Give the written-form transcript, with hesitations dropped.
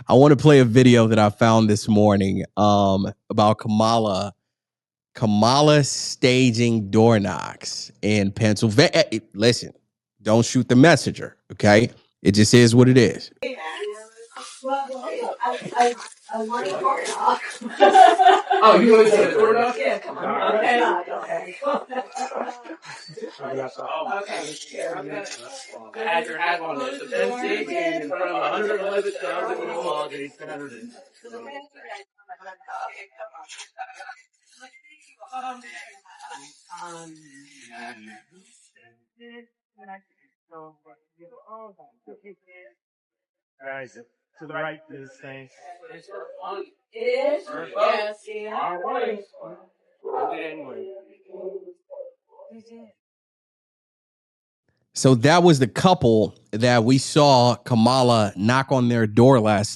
I want to play a video that I found this morning about Kamala staging door knocks in Pennsylvania. Listen, don't shoot the messenger, okay? It just is what it is. Oh, you want to say the door knock? Yeah, come on. Okay. Add your hat on it. The Penn State game in front of 111,000 Milwaukee Saturday. Guys, to the right, this thing. It is? Yes. All right. Anyway. So that was the couple that we saw Kamala knock on their door last night.